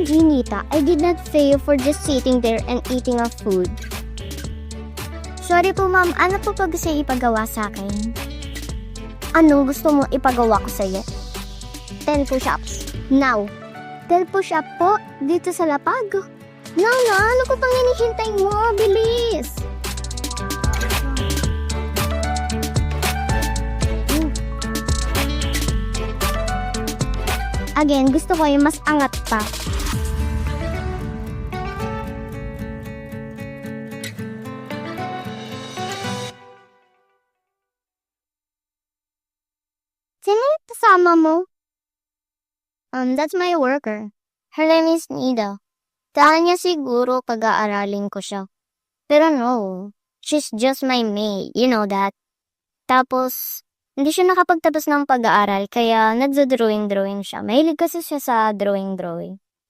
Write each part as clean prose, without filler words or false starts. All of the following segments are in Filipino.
OMG, Nita, I did not fail for just sitting there and eating our food. Sorry po, ma'am. Ano po pa gusto ipagawa sa akin? Ano gusto mo ipagawa ko sa'yo? 10 push-ups. Now. 10 push-up po? Dito sa lapag? Nana, ano ko pang hinihintay mo? Bilis! Again, gusto ko yung mas angat pa. Sino yung kasama mo? That's my worker. Her name is Nida. Tahan niya siguro pag-aaralin ko siya. Pero no, she's just my maid, you know that. Tapos, hindi siya nakapagtapos ng pag-aaral, kaya nagdo-drawing siya. Mahilig kasi siya sa drawing.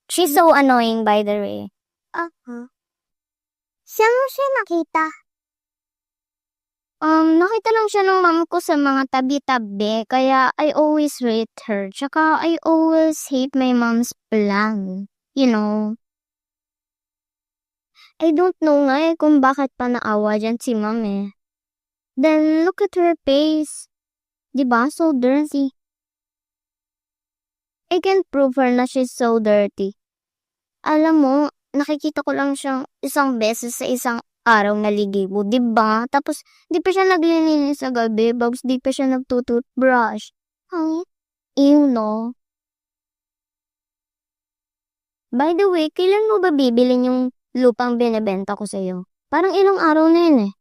She's so annoying, by the way. Saan mo siya nakita? Nakita lang siya ng mom ko sa mga tabi-tabi, kaya I always rate her. Tsaka I always hate my mom's plan. You know. I don't know nga kung bakit pa naawa dyan si mom eh. Then, look at her face. Diba? So dirty. I can't prove her na she's so dirty. Alam mo, nakikita ko lang siyang isang beses sa isang araw na ligibo, diba? Tapos, di pa siya naglilinis sa gabi, bags di pa siya nagtututbrush. Ew, no? By the way, kailan mo ba bibilin yung lupang binibenta ko sa'yo? Parang ilang araw na yun eh.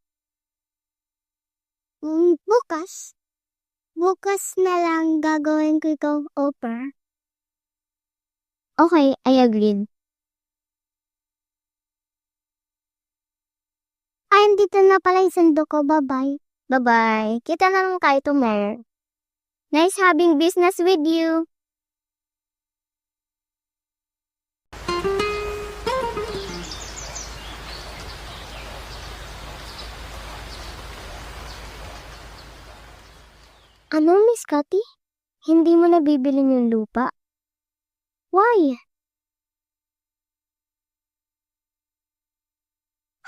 Bukas. Bukas na lang gagawin ko itong offer. Okay, I agreed. Dito na pala yung sundo ko. Bye-bye. Bye-bye. Kita na lang tayo tomorrow. Nice having business with you. Ano, Miss Cathy? Hindi mo na bibilin yung lupa? Why?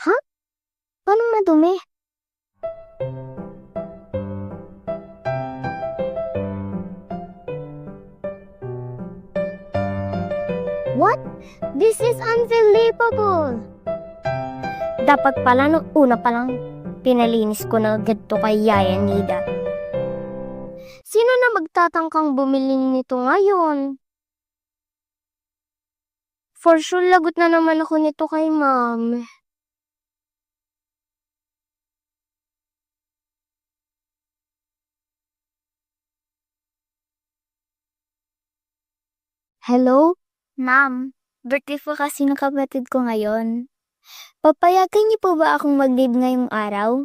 Huh? Paano madumi? What? This is unbelievable! Dapat pala nung una pa lang pinalinis ko na agad to kay Yaya Nida. Sino na magtatangkang bumili nito ngayon? For sure, lagot na naman ako nito kay ma'am. Hello? Ma'am, birthday po kasi ng kapatid ko ngayon. Papayagan niyo po ba akong mag-leave ngayong araw?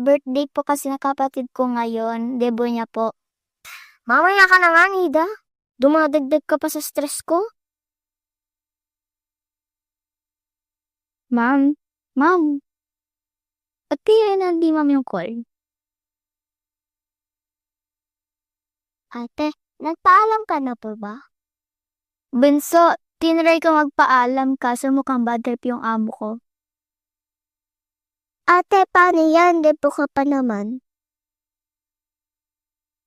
Birthday po kasi ng kapatid ko ngayon, debo niya po. Mamaya ka na nga, Nida. Dumadagdag ka pa sa stress ko. Ma'am, ba't kaya hindi ma'am yung call? Ate, nagpaalam ka na po ba? Bunso, tinry ko magpaalam kaso mukhang bad trip yung amo ko. Ate, paano yan? Debo ka pa naman.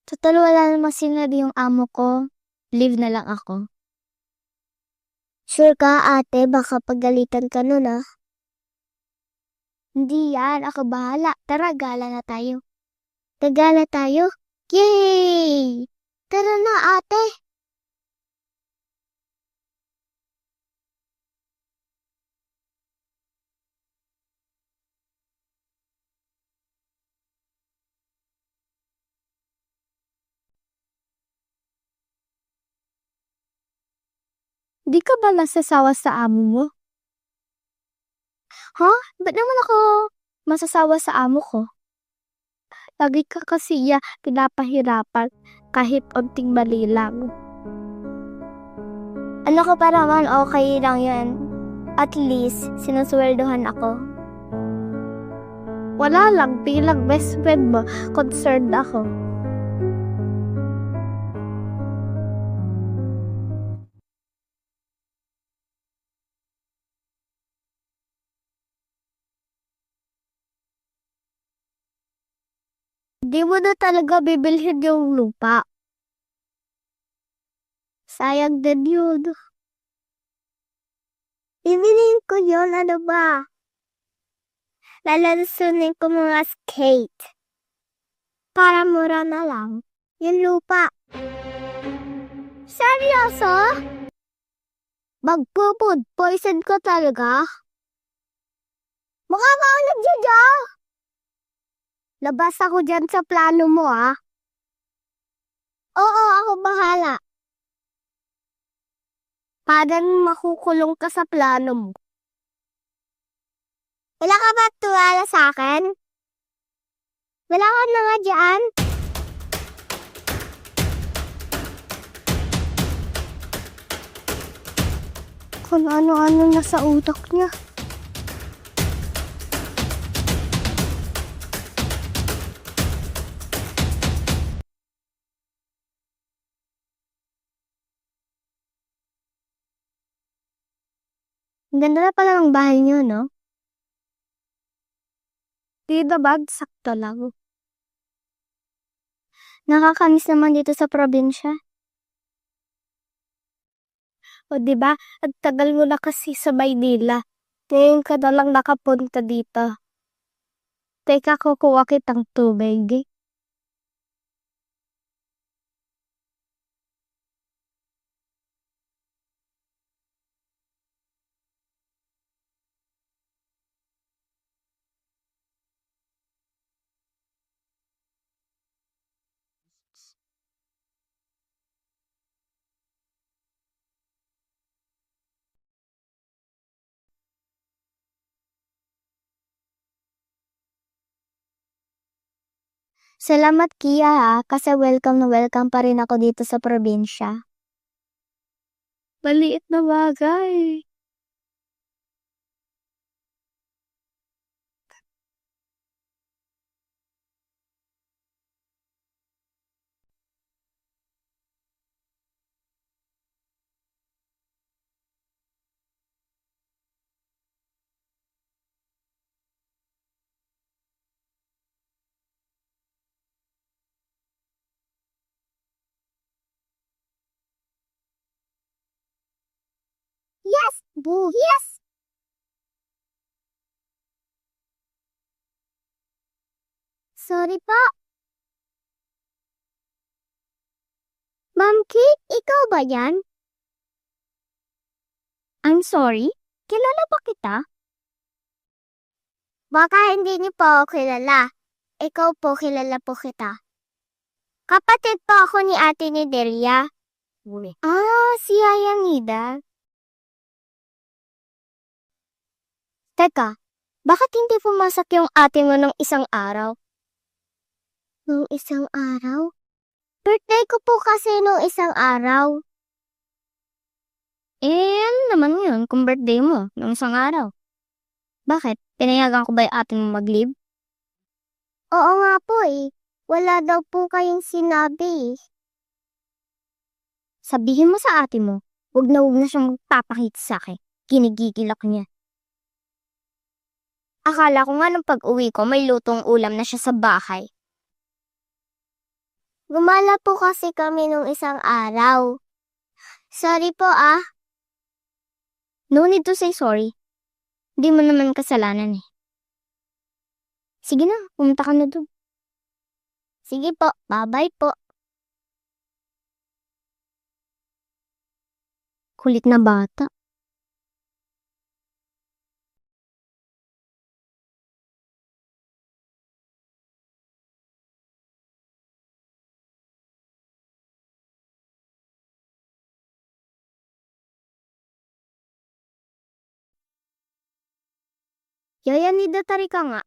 Total wala namang sinabi yung amo ko. Leave na lang ako. Sure ka, ate? Baka pagalitan ka nun ah. Hindi yan. Ako bahala. Tara, gala na tayo. Gagala tayo? Yay! Tara na, ate. Di ka ba nasasawa sa amo mo? Ba't naman ako masasawa sa amo ko? Lagi ka kasi pinapahirapan kahit onting mali lang. Ano ka pa naman, okay lang yan. At least, sinusweldohan ako. Wala lang, bilang best friend mo, concerned ako. Di mo na talaga bibilhin yung lupa. Sayang din yun. Bibiliin ko yun, ano ba? Lalansunin ko mga skate. Para mura na lang. Yung lupa. Seryoso? Magpupod poison ko talaga? Mukha ka nagdya. Labas ako dyan sa plano mo, ah. Oo, ako bahala. Parang makukulong ka sa plano mo. Wala ka ba tuwala sa akin? Wala ka na nga dyan? Kung ano-ano na sa utak niya. Ang ganda na pala ng bahay niyo, no? Tita bag, sakto lang. Nakakamiss naman dito sa probinsya. O diba, ang tagal mo na kasi sa Maynila. Ngayon ka na lang nakapunta dito. Teka, kukuha kitang tubig. Salamat, Kia, ha, kasi welcome na welcome pa rin ako dito sa probinsya. Maliit na bagay. Yes, boo, yes! Sorry po. Ma'am Kate, ikaw ba yan? I'm sorry? Kilala ba kita? Baka hindi niyo po ako kilala. Ikaw po, kilala po kita. Kapatid po ako ni ate ni Delia. Si Ayanida. Teka, bakit hindi pumasok yung ate mo nung isang araw? Nung isang araw? Birthday ko po kasi nung isang araw. Ano naman yun kung birthday mo nung isang araw? Bakit? Pinayagan ko ba yung ate mo mag-leave? Oo nga po eh. Wala daw po kayong sinabi eh. Sabihin mo sa ate mo, huwag na siyang magpapakita sa akin. Kinigigilak niya. Akala ko nga nung pag-uwi ko may lutong ulam na siya sa bahay. Gumala po kasi kami nung isang araw. Sorry po ah. No need to say sorry. Hindi mo naman kasalanan eh. Sige na, pumunta ka na doon. Sige po, bye-bye po. Kulit na bata. Yaya ni Datari ka nga.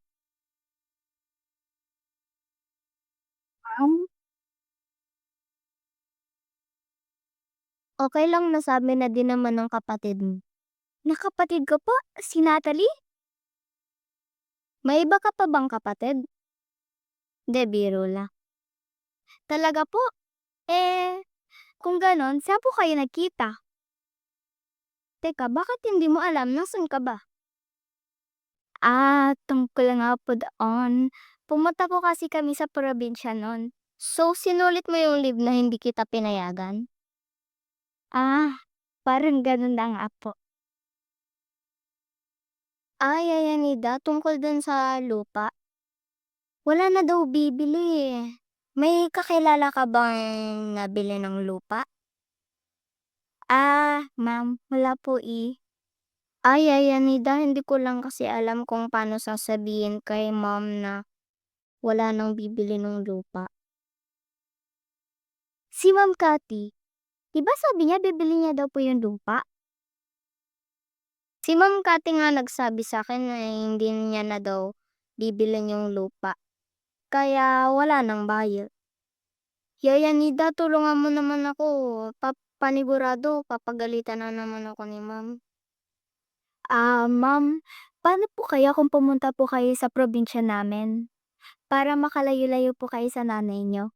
Okay lang nasabi na din naman ng kapatid mo. Nakapatid ka po? Si Natalie? May iba ka pa bang kapatid? De, biro lang. Talaga po? Kung ganon, saan po kayo nagkita? Teka, bakit hindi mo alam nasan ka ba? Tungkol nga po doon. Pumunta po kasi kami sa probinsya nun. So, sinulit mo yung leave na hindi kita pinayagan? Parang ganun na nga po. Ay, Ayanida, tungkol dun sa lupa. Wala na daw bibili eh. May kakilala ka bang nabili ng lupa? Ma'am, wala po eh. Ay, Ayanida, hindi ko lang kasi alam kung paano sasabihin kay ma'am na wala nang bibili ng lupa. Si Ma'am Cathy, di ba sabi niya bibili niya daw po yung lupa? Si Ma'am Cathy nga nagsabi sa akin na hindi niya na daw bibilin yung lupa. Kaya wala nang buyer. Yaya Nida, tulungan mo naman ako. Panigurado, papagalitan na naman ako ni ma'am. Ma'am, paano po kaya kung pumunta po kayo sa probinsya namin? Para makalayo-layo po kayo sa nanay niyo.